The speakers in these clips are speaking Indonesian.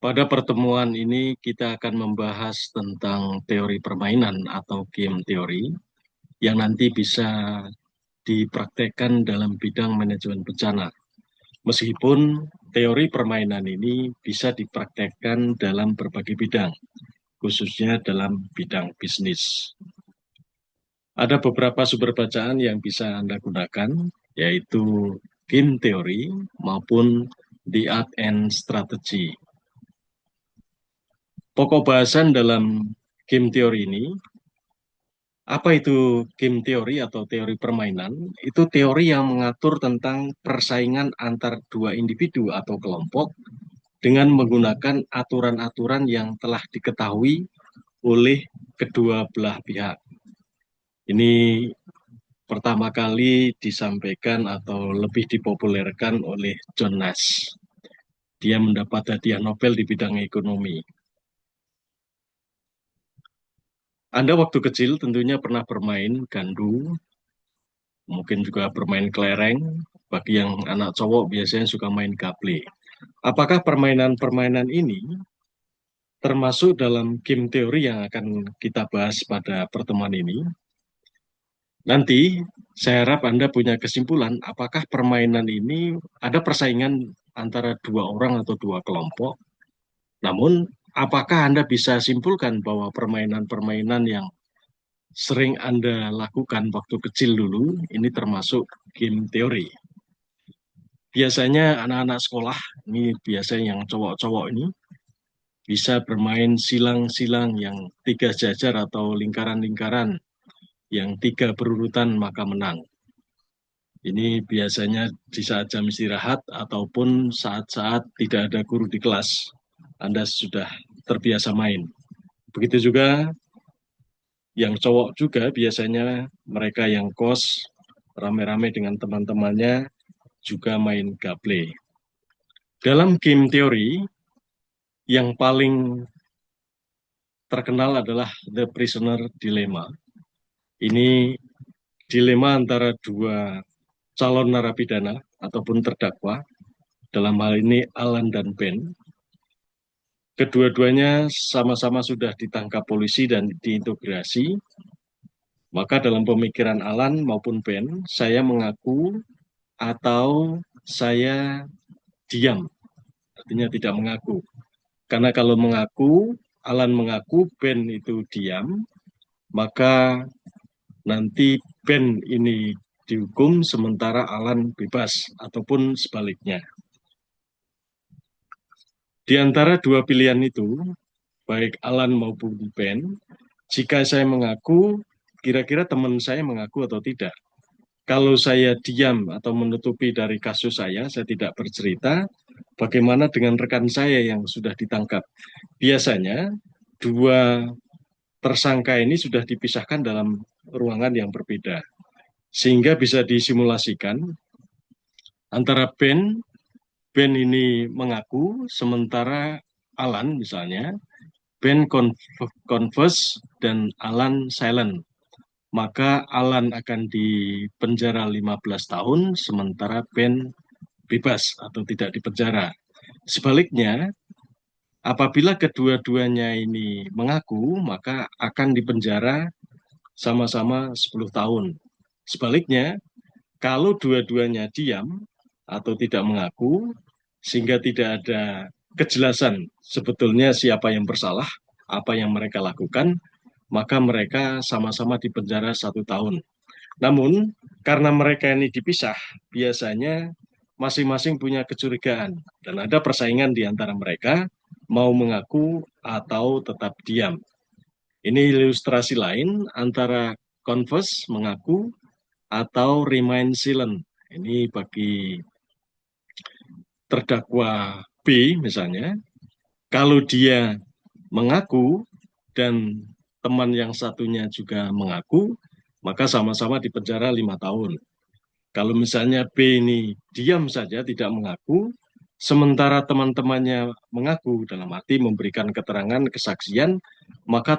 Pada pertemuan ini kita akan membahas tentang teori permainan atau game teori yang nanti bisa dipraktekkan dalam bidang manajemen bencana. Meskipun teori permainan ini bisa dipraktekkan dalam berbagai bidang, khususnya dalam bidang bisnis. Ada beberapa sumber bacaan yang bisa Anda gunakan, yaitu game teori maupun The Art and Strategy. Pokok bahasan dalam game teori ini, apa itu game teori atau teori permainan? Itu teori yang mengatur tentang persaingan antar dua individu atau kelompok dengan menggunakan aturan-aturan yang telah diketahui oleh kedua belah pihak. Ini pertama kali disampaikan atau lebih dipopulerkan oleh John Nash. Dia mendapat hadiah Nobel di bidang ekonomi. Anda waktu kecil tentunya pernah bermain gandu, mungkin juga bermain kelereng. Bagi yang anak cowok biasanya suka main gaple. Apakah permainan-permainan ini termasuk dalam game teori yang akan kita bahas pada pertemuan ini? Nanti saya harap Anda punya kesimpulan apakah permainan ini ada persaingan antara dua orang atau dua kelompok. Namun, apakah Anda bisa simpulkan bahwa permainan-permainan yang sering Anda lakukan waktu kecil dulu ini termasuk game teori? Biasanya anak-anak sekolah, ini biasanya yang cowok-cowok ini, bisa bermain silang-silang yang tiga jajar atau lingkaran-lingkaran, yang tiga berurutan maka menang. Ini biasanya di saat jam istirahat ataupun saat-saat tidak ada guru di kelas. Anda sudah terbiasa main. Begitu juga yang cowok juga biasanya mereka yang kos rame-rame dengan teman-temannya juga main gaple. Dalam game teori, yang paling terkenal adalah The Prisoner Dilemma. Ini dilema antara dua calon narapidana ataupun terdakwa, dalam hal ini Alan dan Ben. Kedua-duanya sama-sama sudah ditangkap polisi dan diintegrasi. Maka dalam pemikiran Alan maupun Ben, saya mengaku atau saya diam, artinya tidak mengaku. Karena kalau mengaku, Alan mengaku, Ben itu diam, maka nanti Ben ini dihukum sementara Alan bebas, ataupun sebaliknya. Di antara dua pilihan itu, baik Alan maupun Ben, jika saya mengaku, kira-kira teman saya mengaku atau tidak. Kalau saya diam atau menutupi dari kasus saya tidak bercerita, bagaimana dengan rekan saya yang sudah ditangkap? Biasanya, dua tersangka ini sudah dipisahkan dalam ruangan yang berbeda. Sehingga bisa disimulasikan antara Ben ini mengaku, sementara Alan misalnya, Ben confess dan Alan silent. Maka Alan akan dipenjara 15 tahun, sementara Ben bebas atau tidak dipenjara. Sebaliknya, apabila kedua-duanya ini mengaku, maka akan dipenjara sama-sama 10 tahun. Sebaliknya, kalau dua-duanya diam atau tidak mengaku, sehingga tidak ada kejelasan sebetulnya siapa yang bersalah, apa yang mereka lakukan, maka mereka sama-sama dipenjara 1 tahun. Namun, karena mereka ini dipisah, biasanya masing-masing punya kecurigaan dan ada persaingan di antara mereka, mau mengaku atau tetap diam. Ini ilustrasi lain antara confess, mengaku, atau remain silent. Ini bagi terdakwa B misalnya, kalau dia mengaku dan teman yang satunya juga mengaku, maka sama-sama dipenjara 5 tahun. Kalau misalnya B ini diam saja, tidak mengaku, sementara teman-temannya mengaku, dalam arti memberikan keterangan, kesaksian, maka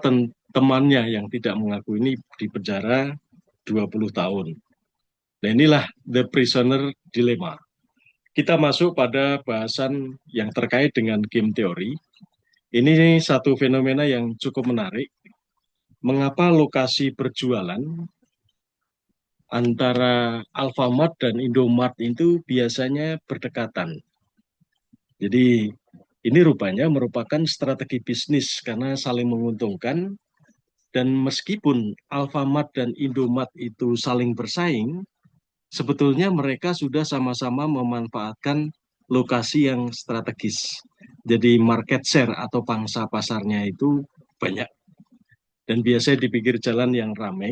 temannya yang tidak mengaku ini dipenjara 20 tahun. Nah inilah The Prisoner Dilemma. Kita masuk pada bahasan yang terkait dengan game teori. Ini satu fenomena yang cukup menarik. Mengapa lokasi berjualan antara Alfamart dan Indomart itu biasanya berdekatan? Jadi ini rupanya merupakan strategi bisnis karena saling menguntungkan dan meskipun Alfamart dan Indomart itu saling bersaing, sebetulnya mereka sudah sama-sama memanfaatkan lokasi yang strategis. Jadi market share atau pangsa pasarnya itu banyak dan biasanya di pinggir jalan yang ramai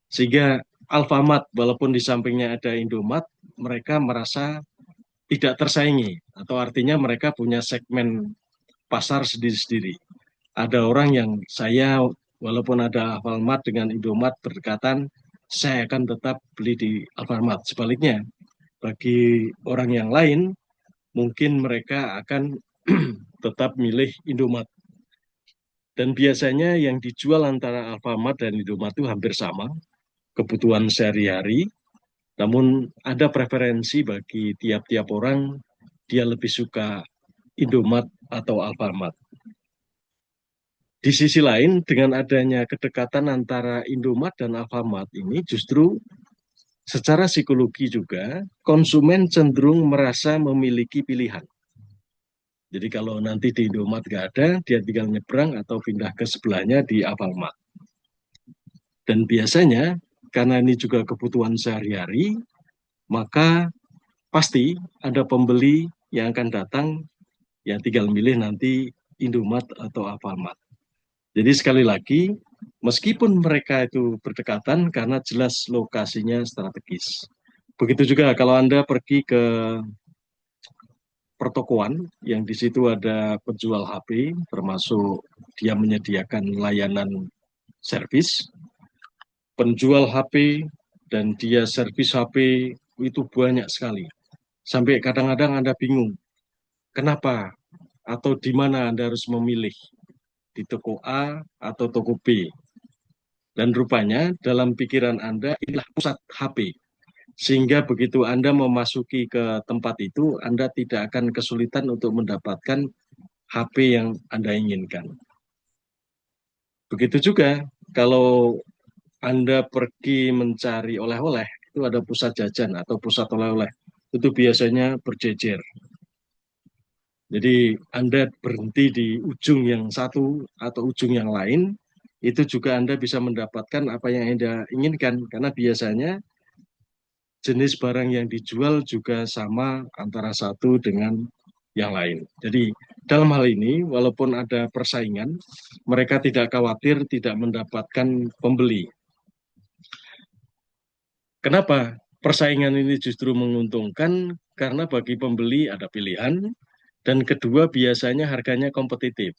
sehingga Alfamart walaupun di sampingnya ada Indomart, mereka merasa tidak tersaingi atau artinya mereka punya segmen pasar sendiri-sendiri. Ada orang yang saya walaupun ada Alfamart dengan Indomart berdekatan, saya akan tetap beli di Alfamart. Sebaliknya, bagi orang yang lain, mungkin mereka akan tetap milih Indomart. Dan biasanya yang dijual antara Alfamart dan Indomart itu hampir sama, kebutuhan sehari-hari, namun ada preferensi bagi tiap-tiap orang, dia lebih suka Indomart atau Alfamart. Di sisi lain, dengan adanya kedekatan antara Indomart dan Alfamart ini justru secara psikologi juga konsumen cenderung merasa memiliki pilihan. Jadi kalau nanti di Indomart nggak ada, dia tinggal nyebrang atau pindah ke sebelahnya di Alfamart. Dan biasanya karena ini juga kebutuhan sehari-hari, maka pasti ada pembeli yang akan datang yang tinggal milih nanti Indomart atau Alfamart. Jadi sekali lagi, meskipun mereka itu berdekatan karena jelas lokasinya strategis. Begitu juga kalau Anda pergi ke pertokoan yang di situ ada penjual HP, termasuk dia menyediakan layanan servis, penjual HP dan dia servis HP itu banyak sekali. Sampai kadang-kadang Anda bingung, kenapa atau di mana Anda harus memilih, di toko A atau toko B. Dan rupanya dalam pikiran Anda inilah pusat HP. Sehingga begitu Anda memasuki ke tempat itu, Anda tidak akan kesulitan untuk mendapatkan HP yang Anda inginkan. Begitu juga kalau Anda pergi mencari oleh-oleh, itu ada pusat jajan atau pusat oleh-oleh. Itu biasanya berjejer. Jadi Anda berhenti di ujung yang satu atau ujung yang lain, itu juga Anda bisa mendapatkan apa yang Anda inginkan. Karena biasanya jenis barang yang dijual juga sama antara satu dengan yang lain. Jadi dalam hal ini, walaupun ada persaingan, mereka tidak khawatir tidak mendapatkan pembeli. Kenapa? Persaingan ini justru menguntungkan karena bagi pembeli ada pilihan, dan kedua biasanya harganya kompetitif.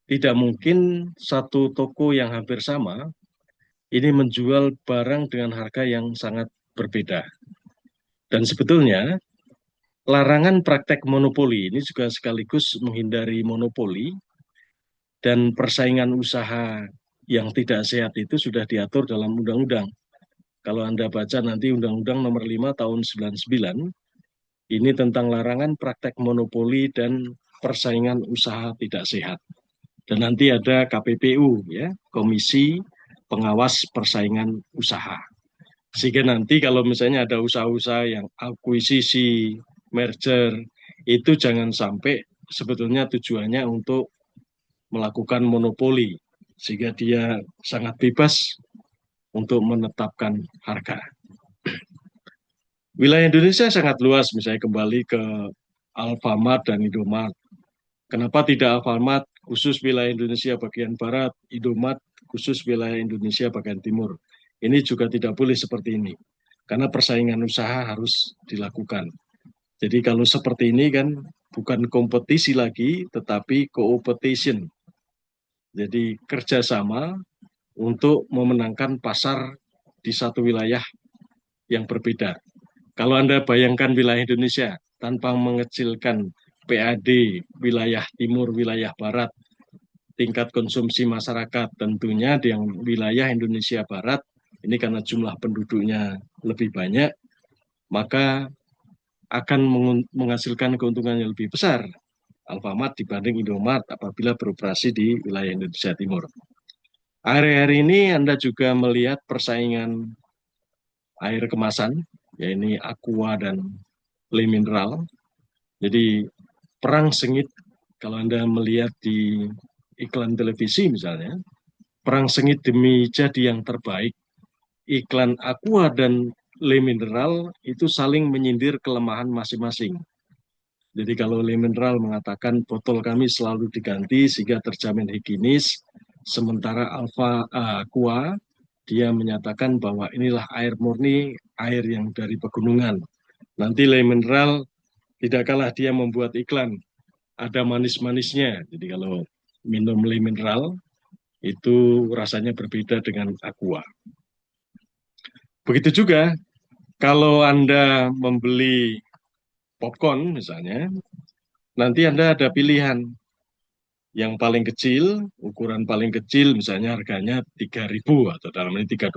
Tidak mungkin satu toko yang hampir sama ini menjual barang dengan harga yang sangat berbeda. Dan sebetulnya larangan praktek monopoli ini juga sekaligus menghindari monopoli dan persaingan usaha yang tidak sehat itu sudah diatur dalam undang-undang. Kalau Anda baca nanti Undang-Undang Nomor 5 Tahun 99, ini tentang larangan praktek monopoli dan persaingan usaha tidak sehat. Dan nanti ada KPPU, ya, Komisi Pengawas Persaingan Usaha. Sehingga nanti kalau misalnya ada usaha-usaha yang akuisisi, merger, itu jangan sampai sebetulnya tujuannya untuk melakukan monopoli, sehingga dia sangat bebas untuk menetapkan harga. Wilayah Indonesia sangat luas, misalnya kembali ke Alfamart dan Indomart. Kenapa tidak Alfamart khusus wilayah Indonesia bagian Barat, Indomart khusus wilayah Indonesia bagian Timur? Ini juga tidak boleh seperti ini, karena persaingan usaha harus dilakukan. Jadi kalau seperti ini kan bukan kompetisi lagi, tetapi co-opetition. Jadi kerjasama untuk memenangkan pasar di satu wilayah yang berbeda. Kalau Anda bayangkan wilayah Indonesia tanpa mengecilkan PAD, wilayah timur, wilayah barat, tingkat konsumsi masyarakat tentunya di yang wilayah Indonesia Barat, ini karena jumlah penduduknya lebih banyak, maka akan menghasilkan keuntungan yang lebih besar. Alfamart dibanding Indomart apabila beroperasi di wilayah Indonesia Timur. Akhir-akhir ini Anda juga melihat persaingan air kemasan, yaitu Aqua dan Le Mineral. Jadi perang sengit, kalau Anda melihat di iklan televisi misalnya, perang sengit demi jadi yang terbaik, iklan Aqua dan Le Mineral itu saling menyindir kelemahan masing-masing. Jadi kalau Le Mineral mengatakan botol kami selalu diganti sehingga terjamin higienis, sementara Aqua dia menyatakan bahwa inilah air murni, air yang dari pegunungan. Nanti Le Mineral tidak kalah dia membuat iklan, ada manis-manisnya. Jadi kalau minum Le Mineral itu rasanya berbeda dengan Aqua. Begitu juga kalau Anda membeli popcorn misalnya, nanti Anda ada pilihan. Yang paling kecil, ukuran paling kecil misalnya harganya 3.000 atau dalam ini $3.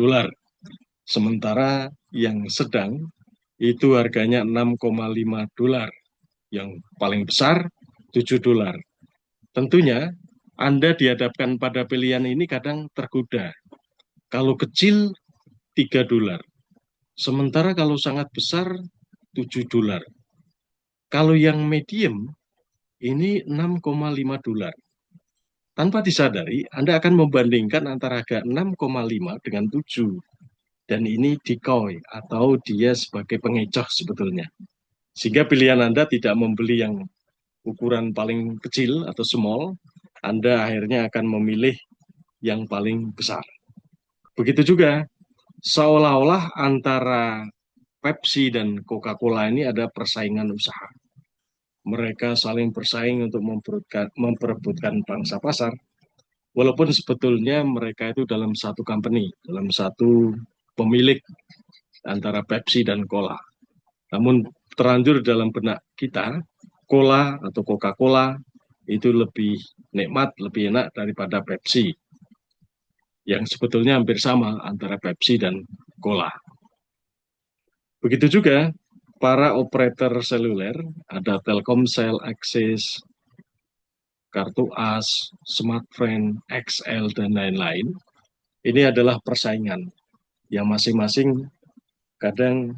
Sementara yang sedang itu harganya $6,5. Yang paling besar $7. Tentunya Anda dihadapkan pada pilihan ini kadang tergoda. Kalau kecil $3. Sementara kalau sangat besar $7. Kalau yang medium ini $6,5. Tanpa disadari, Anda akan membandingkan antara harga 6,5 dengan 7. Dan ini decoy atau dia sebagai pengecoh sebetulnya. Sehingga pilihan Anda tidak membeli yang ukuran paling kecil atau small, Anda akhirnya akan memilih yang paling besar. Begitu juga, seolah-olah antara Pepsi dan Coca-Cola ini ada persaingan usaha. Mereka saling bersaing untuk memperebutkan pangsa pasar. Walaupun sebetulnya mereka itu dalam satu company, dalam satu pemilik antara Pepsi dan Cola. Namun terlanjur dalam benak kita, Cola atau Coca-Cola itu lebih nikmat, lebih enak daripada Pepsi. Yang sebetulnya hampir sama antara Pepsi dan Cola. Begitu juga para operator seluler, ada Telkomsel, Axis, Kartu As, Smartfren, XL, dan lain-lain. Ini adalah persaingan yang masing-masing kadang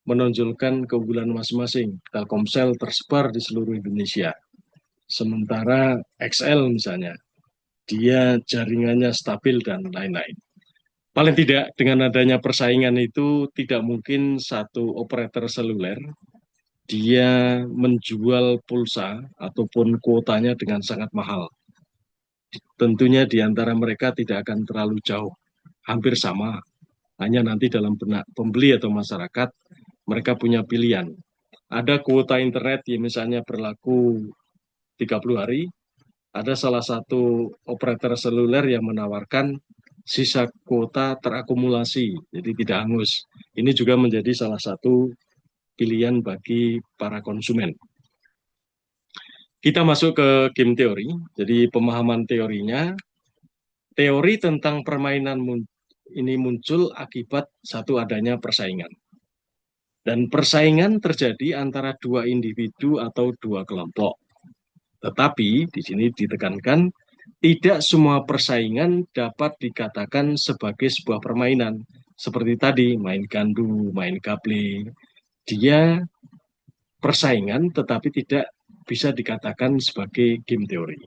menonjolkan keunggulan masing-masing. Telkomsel tersebar di seluruh Indonesia. Sementara XL misalnya, dia jaringannya stabil dan lain-lain. Paling tidak dengan adanya persaingan itu tidak mungkin satu operator seluler dia menjual pulsa ataupun kuotanya dengan sangat mahal. Tentunya di antara mereka tidak akan terlalu jauh, hampir sama. Hanya nanti dalam benak pembeli atau masyarakat, mereka punya pilihan. Ada kuota internet yang misalnya berlaku 30 hari, ada salah satu operator seluler yang menawarkan sisa kuota terakumulasi, jadi tidak hangus. Ini juga menjadi salah satu pilihan bagi para konsumen. Kita masuk ke game teori, jadi pemahaman teorinya, teori tentang permainan ini muncul akibat satu adanya persaingan. Dan persaingan terjadi antara dua individu atau dua kelompok. Tetapi di sini ditekankan, tidak semua persaingan dapat dikatakan sebagai sebuah permainan. Seperti tadi, main gandu, main gable. Dia persaingan tetapi tidak bisa dikatakan sebagai game teori.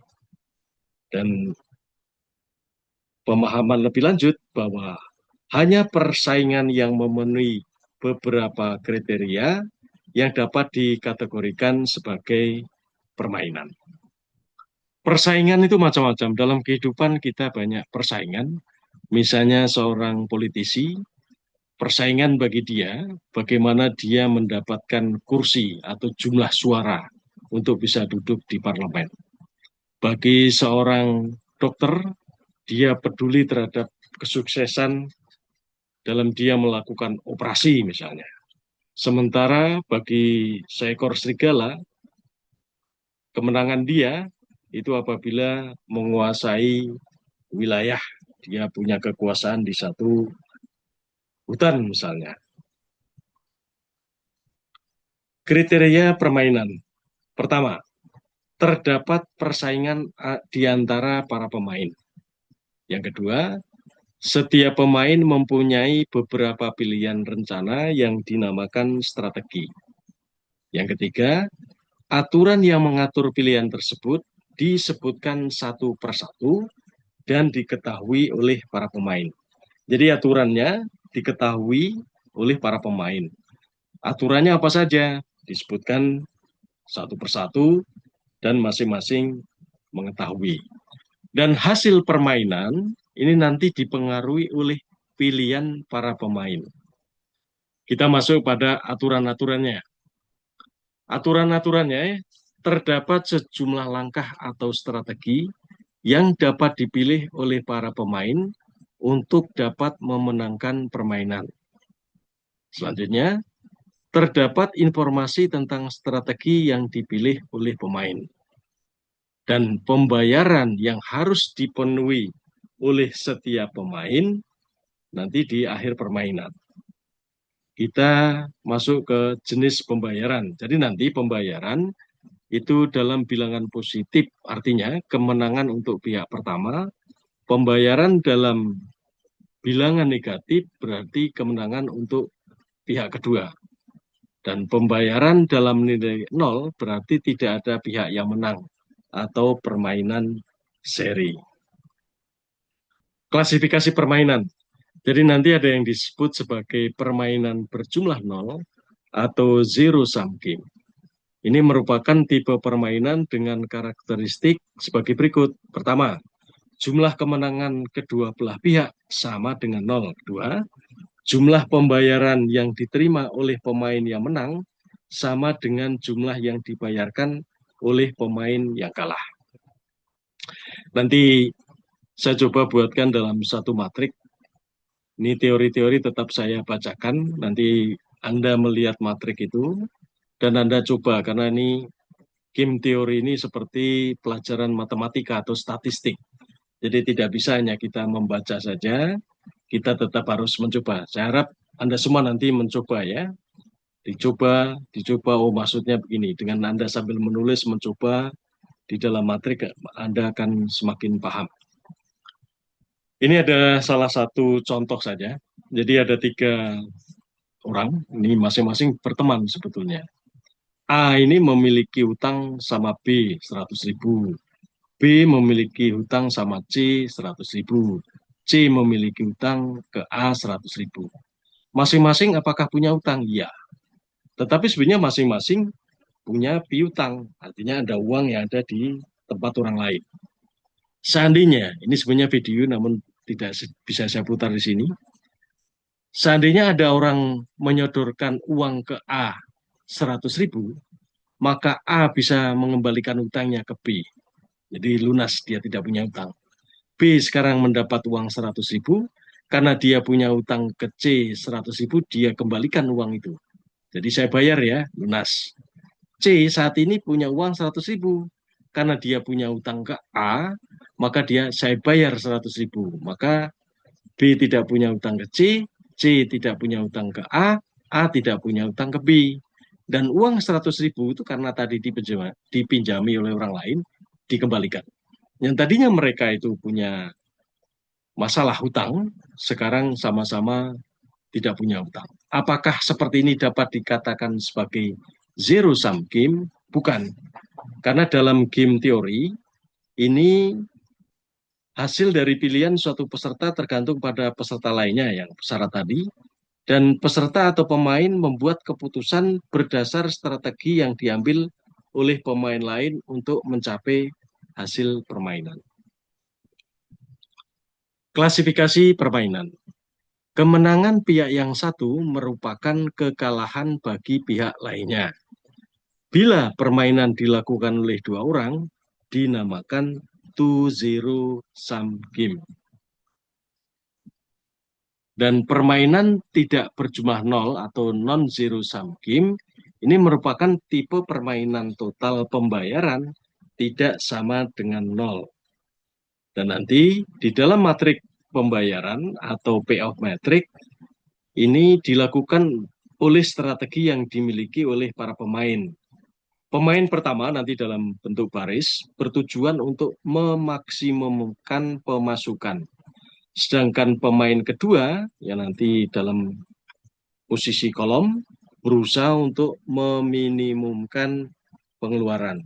Dan pemahaman lebih lanjut bahwa hanya persaingan yang memenuhi beberapa kriteria yang dapat dikategorikan sebagai permainan. Persaingan itu macam-macam. Dalam kehidupan kita banyak persaingan. Misalnya seorang politisi, persaingan bagi dia, bagaimana dia mendapatkan kursi atau jumlah suara untuk bisa duduk di parlemen. Bagi seorang dokter, dia peduli terhadap kesuksesan dalam dia melakukan operasi misalnya. Sementara bagi seekor serigala, kemenangan dia itu apabila menguasai wilayah, dia punya kekuasaan di satu hutan misalnya. Kriteria permainan. Pertama, terdapat persaingan di antara para pemain. Yang kedua, setiap pemain mempunyai beberapa pilihan rencana yang dinamakan strategi. Yang ketiga, aturan yang mengatur pilihan tersebut disebutkan satu persatu dan diketahui oleh para pemain. Jadi aturannya diketahui oleh para pemain. Aturannya apa saja? Disebutkan satu persatu dan masing-masing mengetahui. Dan hasil permainan ini nanti dipengaruhi oleh pilihan para pemain. Kita masuk pada aturan-aturannya. Aturan-aturannya terdapat sejumlah langkah atau strategi yang dapat dipilih oleh para pemain untuk dapat memenangkan permainan. Selanjutnya, terdapat informasi tentang strategi yang dipilih oleh pemain. Dan pembayaran yang harus dipenuhi oleh setiap pemain nanti di akhir permainan. Kita masuk ke jenis pembayaran. Jadi nanti pembayaran itu dalam bilangan positif, artinya kemenangan untuk pihak pertama. Pembayaran dalam bilangan negatif berarti kemenangan untuk pihak kedua. Dan pembayaran dalam nilai 0 berarti tidak ada pihak yang menang atau permainan seri. Klasifikasi permainan. Jadi nanti ada yang disebut sebagai permainan berjumlah 0 atau zero sum game. Ini merupakan tipe permainan dengan karakteristik sebagai berikut. Pertama, jumlah kemenangan kedua belah pihak sama dengan 0. Kedua, jumlah pembayaran yang diterima oleh pemain yang menang sama dengan jumlah yang dibayarkan oleh pemain yang kalah. Nanti saya coba buatkan dalam satu matrik. Ini teori-teori tetap saya bacakan, nanti Anda melihat matrik itu, dan Anda coba, karena ini game teori ini seperti pelajaran matematika atau statistik. Jadi tidak bisa hanya kita membaca saja, kita tetap harus mencoba. Saya harap Anda semua nanti mencoba ya. Dicoba, oh maksudnya begini. Dengan Anda sambil menulis, mencoba di dalam matrik, Anda akan semakin paham. Ini ada salah satu contoh saja. Jadi ada 3 orang, ini masing-masing berteman sebetulnya. A ini memiliki hutang sama B 100.000. B memiliki hutang sama C 100.000. C memiliki hutang ke A 100.000. Masing-masing apakah punya hutang? Iya. Tetapi sebenarnya masing-masing punya piutang. Artinya ada uang yang ada di tempat orang lain. Seandainya, ini sebenarnya video namun tidak bisa saya putar di sini. Seandainya ada orang menyodorkan uang ke A 100.000, maka A bisa mengembalikan hutangnya ke B. Jadi lunas, dia tidak punya hutang. B sekarang mendapat uang 100.000, karena dia punya hutang ke C 100.000, dia kembalikan uang itu. Jadi saya bayar ya, lunas. C saat ini punya uang 100.000, karena dia punya hutang ke A, maka saya bayar 100.000. Maka B tidak punya hutang ke C tidak punya hutang ke A tidak punya hutang ke B. Dan uang 100.000 itu karena tadi dipinjami oleh orang lain, dikembalikan. Yang tadinya mereka itu punya masalah hutang, sekarang sama-sama tidak punya hutang. Apakah seperti ini dapat dikatakan sebagai zero sum game? Bukan. Karena dalam game teori, ini hasil dari pilihan suatu peserta tergantung pada peserta lainnya yang syarat tadi. Dan peserta atau pemain membuat keputusan berdasar strategi yang diambil oleh pemain lain untuk mencapai hasil permainan. Klasifikasi permainan. Kemenangan pihak yang satu merupakan kekalahan bagi pihak lainnya. Bila permainan dilakukan oleh 2 orang, dinamakan two zero sum game. Dan permainan tidak berjumlah 0 atau non-zero sum game ini merupakan tipe permainan total pembayaran tidak sama dengan 0. Dan nanti di dalam matrik pembayaran atau payoff matrik ini dilakukan oleh strategi yang dimiliki oleh para pemain. Pemain pertama nanti dalam bentuk baris bertujuan untuk memaksimumkan pemasukan. Sedangkan pemain kedua yang nanti dalam posisi kolom berusaha untuk meminimumkan pengeluaran.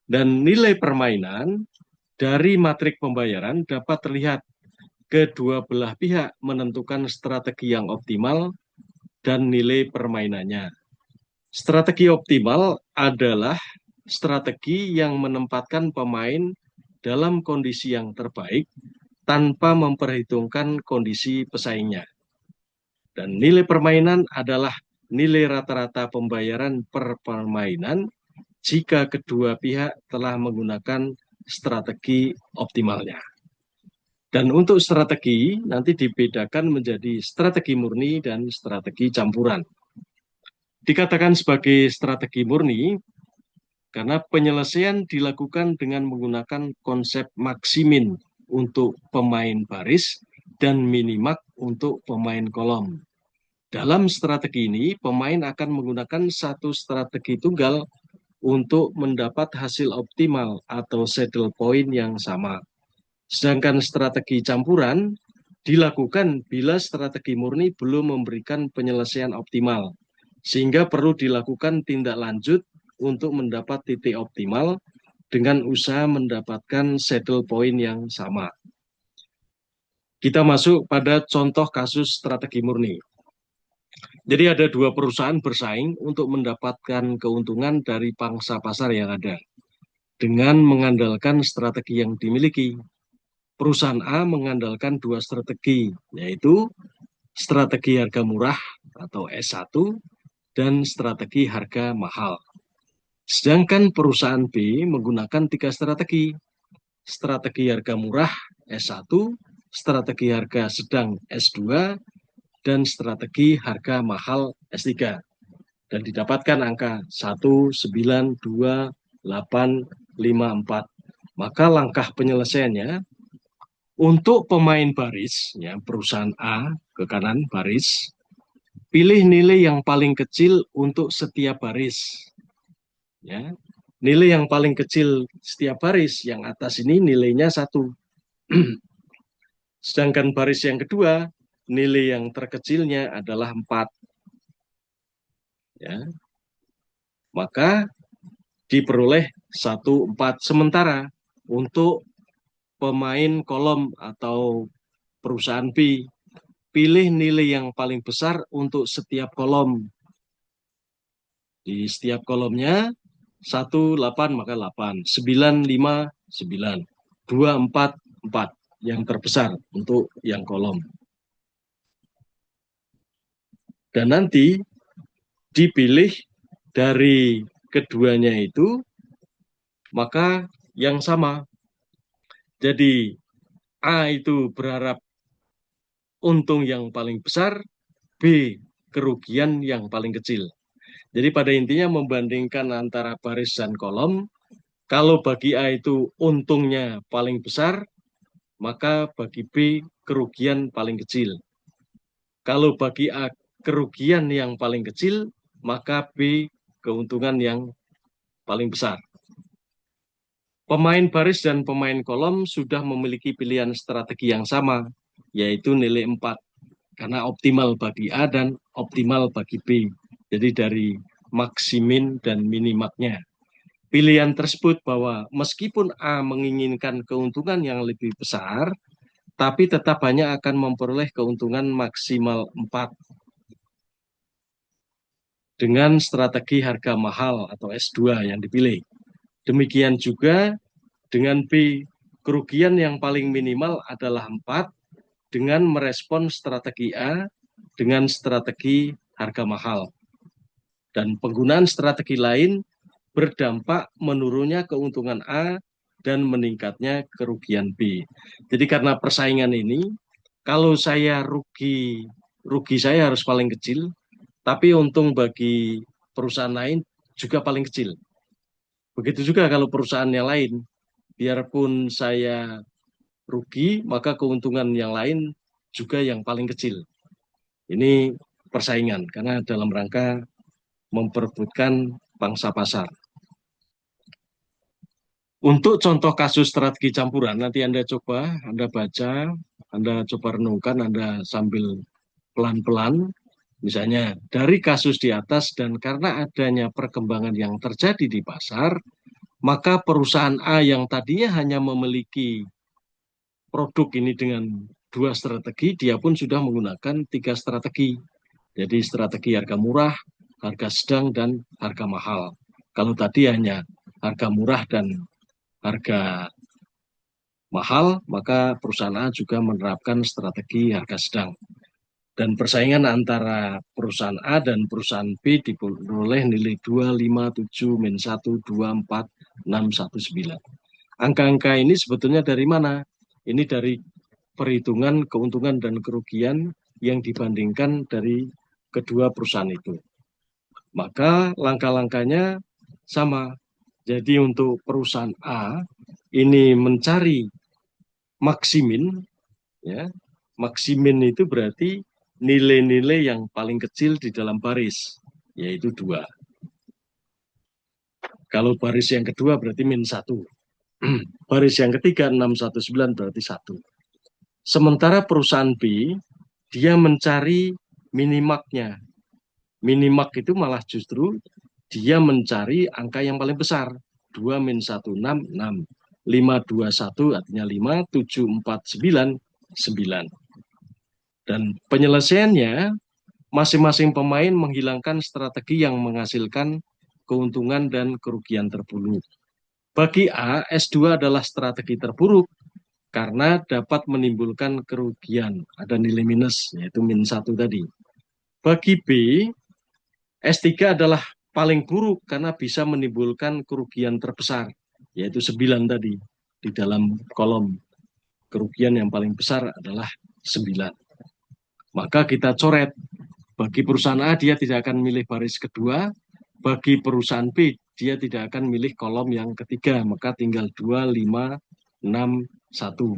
Dan nilai permainan dari matrik pembayaran dapat terlihat kedua belah pihak menentukan strategi yang optimal dan nilai permainannya. Strategi optimal adalah strategi yang menempatkan pemain dalam kondisi yang terbaik tanpa memperhitungkan kondisi pesaingnya. Dan nilai permainan adalah nilai rata-rata pembayaran per permainan jika kedua pihak telah menggunakan strategi optimalnya. Dan untuk strategi nanti dibedakan menjadi strategi murni dan strategi campuran. Dikatakan sebagai strategi murni karena penyelesaian dilakukan dengan menggunakan konsep maksimin untuk pemain baris dan minimak untuk pemain kolom. Dalam strategi ini, pemain akan menggunakan satu strategi tunggal untuk mendapat hasil optimal atau saddle point yang sama. Sedangkan strategi campuran dilakukan bila strategi murni belum memberikan penyelesaian optimal, sehingga perlu dilakukan tindak lanjut untuk mendapat titik optimal dengan usaha mendapatkan saddle point yang sama. Kita masuk pada contoh kasus strategi murni. Jadi ada dua perusahaan bersaing untuk mendapatkan keuntungan dari pangsa pasar yang ada dengan mengandalkan strategi yang dimiliki. Perusahaan A mengandalkan dua strategi, yaitu strategi harga murah atau S1 dan strategi harga mahal. Sedangkan perusahaan B menggunakan tiga strategi harga murah S1, strategi harga sedang S2, dan strategi harga mahal S3. Dan didapatkan angka 192,854. Maka langkah penyelesaiannya untuk pemain baris, ya, perusahaan A ke kanan baris, pilih nilai yang paling kecil untuk setiap baris. Ya, nilai yang paling kecil setiap baris, yang atas ini nilainya 1. Sedangkan baris yang kedua, nilai yang terkecilnya adalah 4. Ya, maka diperoleh 1,4. Sementara untuk pemain kolom atau perusahaan B, pilih nilai yang paling besar untuk setiap kolom. Di setiap kolomnya 18 maka 8, 9, 5, 9, 2, 4, 4 yang terbesar untuk yang kolom. Dan nanti dipilih dari keduanya itu maka yang sama. Jadi A itu berharap untung yang paling besar, B kerugian yang paling kecil. Jadi pada intinya membandingkan antara baris dan kolom, kalau bagi A itu untungnya paling besar, maka bagi B kerugian paling kecil. Kalau bagi A kerugian yang paling kecil, maka B keuntungan yang paling besar. Pemain baris dan pemain kolom sudah memiliki pilihan strategi yang sama, yaitu nilai 4. Karena optimal bagi A dan optimal bagi B. Jadi dari maksimin dan minimaknya. Pilihan tersebut bahwa meskipun A menginginkan keuntungan yang lebih besar, tapi tetap hanya akan memperoleh keuntungan maksimal 4 dengan strategi harga mahal atau S2 yang dipilih. Demikian juga dengan B, kerugian yang paling minimal adalah 4 dengan merespon strategi A dengan strategi harga mahal. Dan penggunaan strategi lain berdampak menurunnya keuntungan A dan meningkatnya kerugian B. Jadi karena persaingan ini, kalau saya rugi saya harus paling kecil, tapi untung bagi perusahaan lain juga paling kecil. Begitu juga kalau perusahaan yang lain, biarpun saya rugi, maka keuntungan yang lain juga yang paling kecil. Ini persaingan, karena dalam rangka memperebutkan pangsa pasar. Untuk contoh kasus strategi campuran, nanti Anda coba, Anda baca, Anda coba renungkan, Anda sambil pelan-pelan, misalnya dari kasus di atas dan karena adanya perkembangan yang terjadi di pasar, maka perusahaan A yang tadinya hanya memiliki produk ini dengan 2 strategi, dia pun sudah menggunakan 3 strategi. Jadi strategi harga murah, harga sedang, dan harga mahal. Kalau tadi hanya harga murah dan harga mahal, maka perusahaan A juga menerapkan strategi harga sedang. Dan persaingan antara perusahaan A dan perusahaan B diperoleh nilai 257 min 1, 2, 4, 6, 1, 9. Angka-angka ini sebetulnya dari mana? Ini dari perhitungan keuntungan dan kerugian yang dibandingkan dari kedua perusahaan itu. Maka langkah-langkahnya sama. Jadi untuk perusahaan A ini mencari maksimin, ya. Maksimin itu berarti nilai-nilai yang paling kecil di dalam baris, yaitu 2. Kalau baris yang kedua berarti min 1. Baris yang ketiga 619 berarti 1. Sementara perusahaan B, dia mencari minimaknya. Minimak itu malah justru dia mencari angka yang paling besar. 2 min 1, 6, 6. 5, 2, 1 artinya 5, 7, 4, 9, 9. Dan penyelesaiannya, masing-masing pemain menghilangkan strategi yang menghasilkan keuntungan dan kerugian terburuk. Bagi A, S2 adalah strategi terburuk karena dapat menimbulkan kerugian. Ada nilai minus, yaitu min 1 tadi. Bagi B, S3 adalah paling buruk karena bisa menimbulkan kerugian terbesar, yaitu 9 tadi. Di dalam kolom kerugian yang paling besar adalah 9. Maka kita coret. Bagi perusahaan A, dia tidak akan milih baris kedua. Bagi perusahaan B, dia tidak akan milih kolom yang ketiga. Maka tinggal 2, 5, 6, 1.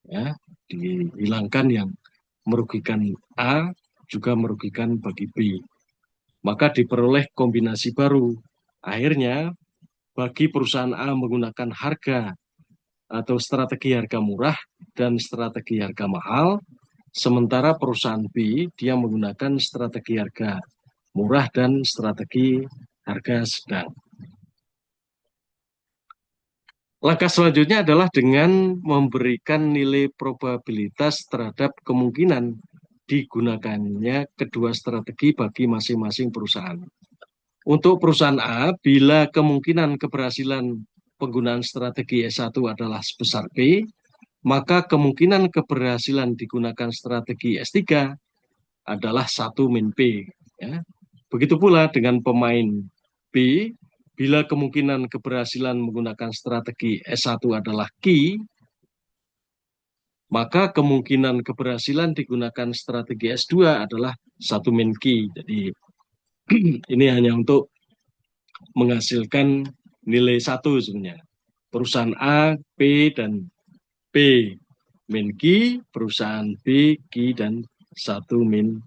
Ya, dihilangkan yang merugikan A, juga merugikan bagi B. Maka diperoleh kombinasi baru. Akhirnya, bagi perusahaan A menggunakan harga atau strategi harga murah dan strategi harga mahal, sementara perusahaan B dia menggunakan strategi harga murah dan strategi harga sedang. Langkah selanjutnya adalah dengan memberikan nilai probabilitas terhadap kemungkinan digunakannya kedua strategi bagi masing-masing perusahaan. Untuk perusahaan A, bila kemungkinan keberhasilan penggunaan strategi S1 adalah sebesar P, maka kemungkinan keberhasilan digunakan strategi S3 adalah 1 min P. Ya. Begitu pula dengan pemain B, bila kemungkinan keberhasilan menggunakan strategi S1 adalah Q, maka kemungkinan keberhasilan digunakan strategi S2 adalah 1 min Q. Jadi ini hanya untuk menghasilkan nilai 1 sebenarnya. Perusahaan A, P, dan P min Q, perusahaan B, Q, dan 1 min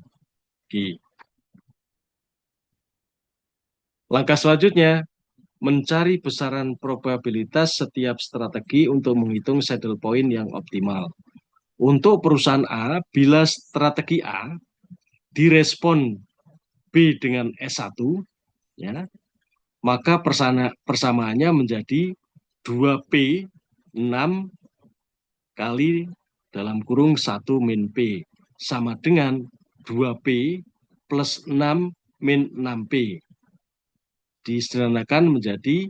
Q. Langkah selanjutnya, mencari besaran probabilitas setiap strategi untuk menghitung saddle point yang optimal. Untuk perusahaan A, bila strategi A direspon B dengan S1, ya, maka persamaannya menjadi 2P 6 kali dalam kurung 1 min P sama dengan 2P plus 6 min 6P. Disederhanakan menjadi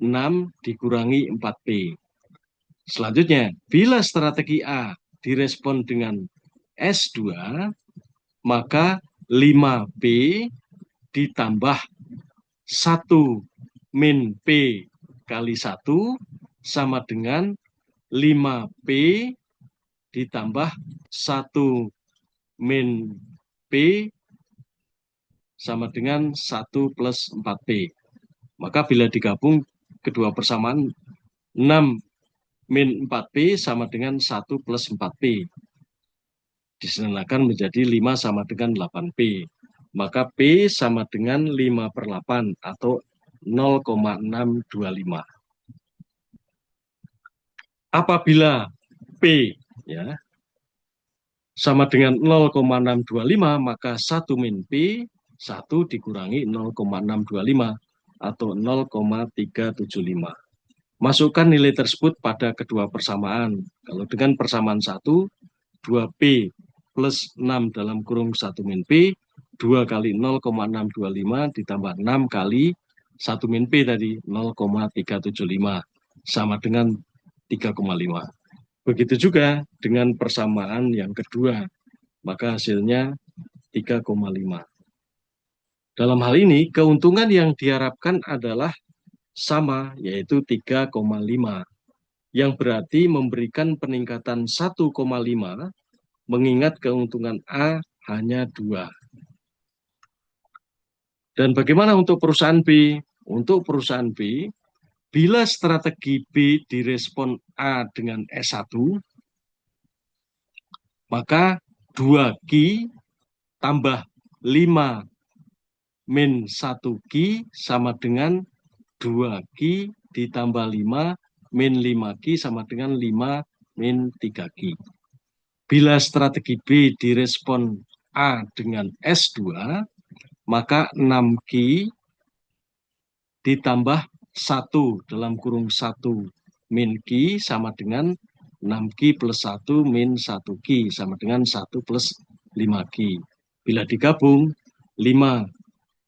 6 dikurangi 4P. Selanjutnya, bila strategi A direspon dengan S2, maka 5P ditambah 1 min P kali 1 sama dengan 5P ditambah 1 min P sama dengan 1 plus 4P. Maka bila digabung kedua persamaan, 6 min 4P sama dengan 1 plus 4P. Disederhanakan menjadi 5 sama dengan 8P. maka P sama dengan 5/8 atau 0,625. Apabila P ya sama dengan 0,625, maka 1 min P 1 dikurangi 0,625 atau 0,375. Masukkan nilai tersebut pada kedua persamaan. Kalau dengan persamaan 1, 2P plus 6 dalam kurung 1 min P, 2 kali 0,625 ditambah 6 kali 1 min P tadi, 0,375, sama dengan 3,5. Begitu juga dengan persamaan yang kedua, maka hasilnya 3,5. Dalam hal ini, keuntungan yang diharapkan adalah sama, yaitu 3,5, yang berarti memberikan peningkatan 1,5, mengingat keuntungan A hanya 2. Dan bagaimana untuk perusahaan B? Untuk perusahaan B, bila strategi B direspon A dengan S1, maka 2Q tambah 5 min 1Q sama dengan 2Q ditambah 5 min 5Q sama dengan 5 min 3Q. Bila strategi B direspon A dengan S2, maka 6Q ditambah 1 dalam kurung 1 min Q sama dengan 6Q plus 1 min 1Q sama dengan 1 plus 5Q. Bila digabung, 5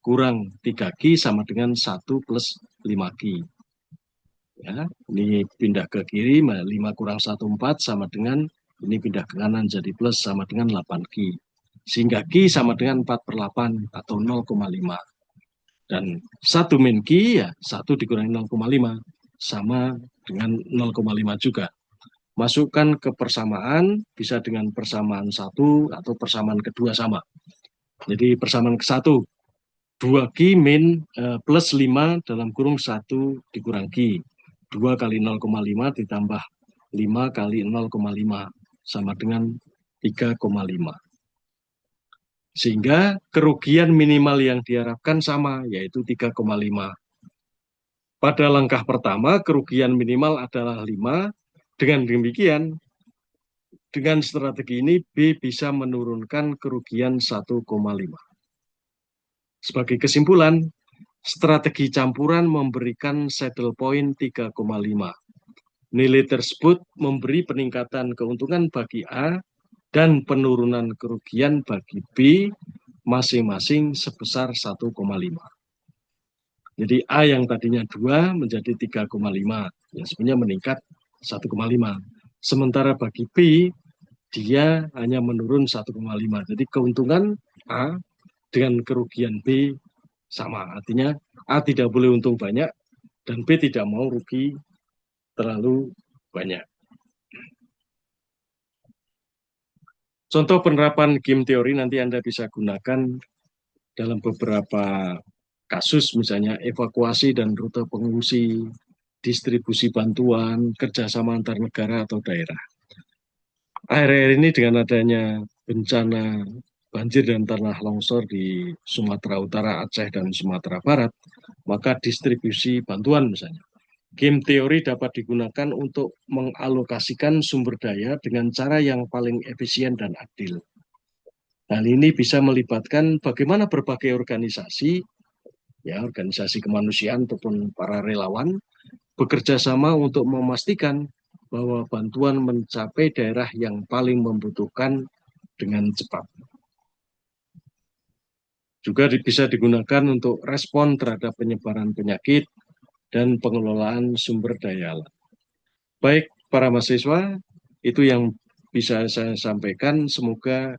kurang 3Q sama dengan 1 plus 5Q. Ya, ini pindah ke kiri, 5 kurang 1, 4 sama dengan, ini pindah ke kanan jadi plus sama dengan 8Q. Sehingga Q sama dengan 4/8 atau 0,5. Dan 1 min Q ya 1 dikurangi 0,5 sama dengan 0,5 juga. Masukkan ke persamaan, bisa dengan persamaan 1 atau persamaan kedua sama. Jadi persamaan ke-1, 2Q min plus 5 dalam kurung 1 dikurang Q. 2 kali 0,5 ditambah 5 kali 0,5 sama dengan 3,5. Sehingga kerugian minimal yang diharapkan sama, yaitu 3,5. Pada langkah pertama, kerugian minimal adalah 5. Dengan demikian, dengan strategi ini, B bisa menurunkan kerugian 1,5. Sebagai kesimpulan, strategi campuran memberikan saddle point 3,5. Nilai tersebut memberi peningkatan keuntungan bagi A dan penurunan kerugian bagi B masing-masing sebesar 1,5. Jadi A yang tadinya 2 menjadi 3,5. Ya, sebenarnya meningkat 1,5. Sementara bagi B, dia hanya menurun 1,5. Jadi keuntungan A dengan kerugian B sama. Artinya A tidak boleh untung banyak dan B tidak mau rugi terlalu banyak. Contoh penerapan game teori nanti Anda bisa gunakan dalam beberapa kasus, misalnya evakuasi dan rute pengungsi, distribusi bantuan, kerjasama antar negara atau daerah. Akhir-akhir ini dengan adanya bencana banjir dan tanah longsor di Sumatera Utara, Aceh, dan Sumatera Barat, maka distribusi bantuan misalnya. Game teori dapat digunakan untuk mengalokasikan sumber daya dengan cara yang paling efisien dan adil. Hal ini bisa melibatkan bagaimana berbagai organisasi, ya organisasi kemanusiaan ataupun para relawan, bekerja sama untuk memastikan bahwa bantuan mencapai daerah yang paling membutuhkan dengan cepat. Juga bisa digunakan untuk respon terhadap penyebaran penyakit dan pengelolaan sumber daya alam. Baik, para mahasiswa, itu yang bisa saya sampaikan. Semoga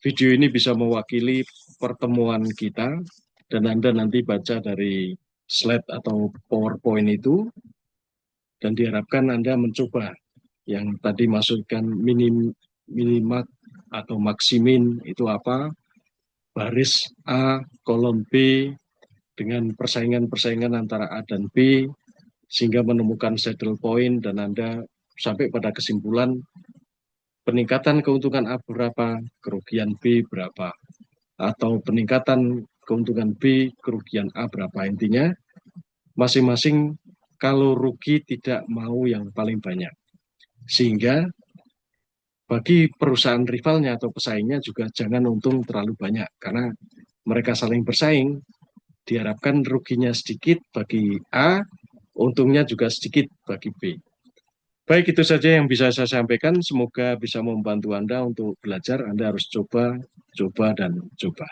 video ini bisa mewakili pertemuan kita dan Anda nanti baca dari slide atau PowerPoint itu dan diharapkan Anda mencoba yang tadi masukkan minimat atau maksimin itu apa, baris A, kolom B, dengan persaingan-persaingan antara A dan B, sehingga menemukan saddle point dan Anda sampai pada kesimpulan peningkatan keuntungan A berapa, kerugian B berapa. atau peningkatan keuntungan B, kerugian A berapa. Intinya masing-masing kalau rugi tidak mau yang paling banyak. Sehingga bagi perusahaan rivalnya atau pesaingnya juga jangan untung terlalu banyak karena mereka saling bersaing. Diharapkan ruginya sedikit bagi A, untungnya juga sedikit bagi B. Baik, itu saja yang bisa saya sampaikan. Semoga bisa membantu Anda untuk belajar. Anda harus coba, coba, dan coba.